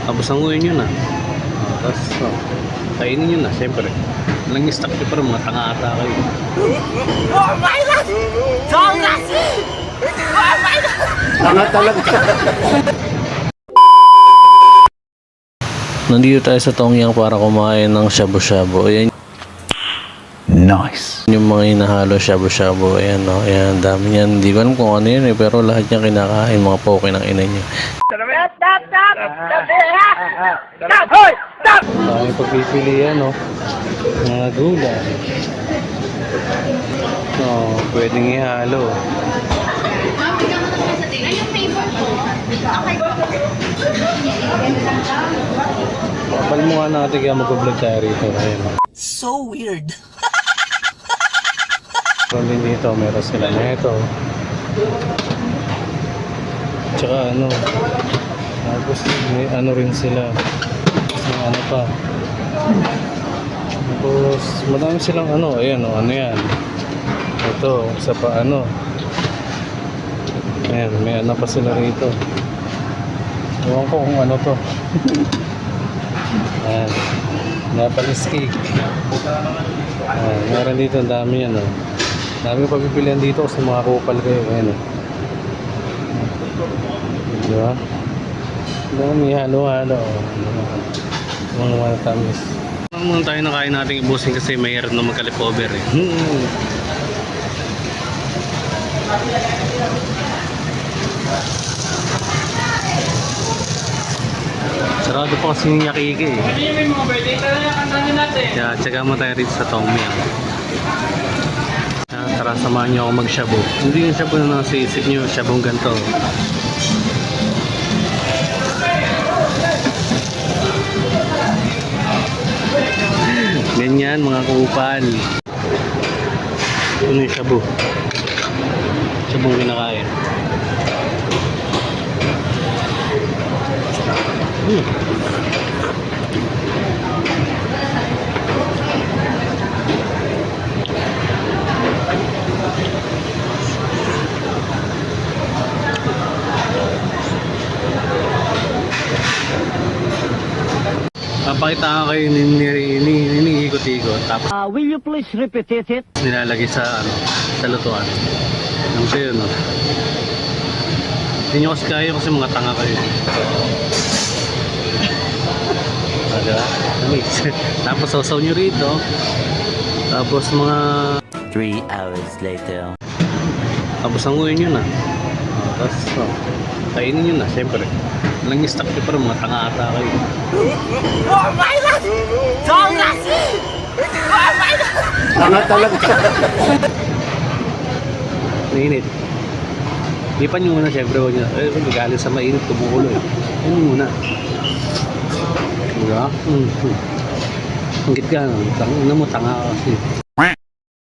Tapos hanguin nyo na. Tapos, kainin nyo na, siyempre. Walang stock nyo para mga tanga ata kayo. Oh my God! Tongashi! Oh my God! Tanga talaga. Nandito tayo sa Tongyang para kumain ng shabu-shabu. Ayan. Nice. Yung mga hinahalo shabu-shabu. Ayan, no? Ayan, dami yan. Hindi ko alam kung ano yun eh. Pero lahat niya kinakain. Mga poke ng ina niya. Dami pagpipilian, no? Mga gulay. No, pwedeng ihalo. Kapal mo nga natin kaya mag-vlog tayo rito. Ayan, no? So weird. Meron din dito, meron sila neto. Tsaka ano, tapos may ano rin sila. May ano pa. Tapos madami silang ano, ayan o, ano yan. Ito, isa pa ano. Ayan, may ano pa sila rito. Ewan ko kung ano to. Ayan, Nepalese cake. Ayan, meron dito, ang dami yan o. Dami pagpipilian dito kasi mga kupal kayo. Ayan o. Diba? Dami halo-halo. Mga matamis. Muna tayo nakain natin ibusin kasi mahirap na magka-leftover eh. Sarado pa kasi yung yakiki eh. Kaya tsaga mo tayo rito sa Tongyang. Tara, samahan nyo ako mag-shabu. Hindi yung shabu na nasa isip nyo, shabong ganito. Ganyan mga kupal. Ano yung shabu? Shabong kinakain. Papakita ka kayo iniikot-ikot tapos Will you please repeat it? nilalagay sa ano, sa lutuan. Ano kayo, no? Hindi nyo kasi kaya kasi mga tanga kayo. Diba? Tapos sausaw nyo rito. Tapos mga 3 hours later. tapos hanguin nyo na. Tapos kainin nyo na, siyempre. Walang stock nyo para mga tanga ata kayo. Oh my God! Tongashi! Oh my God! Tanga talaga. Mainit. Lipan nyo muna, siyempre. Huwag nyo. Galing sa mainit, tumukulo eh. Yan muna. Diba? Ang git ka, no? Tanga mo, tanga kasi.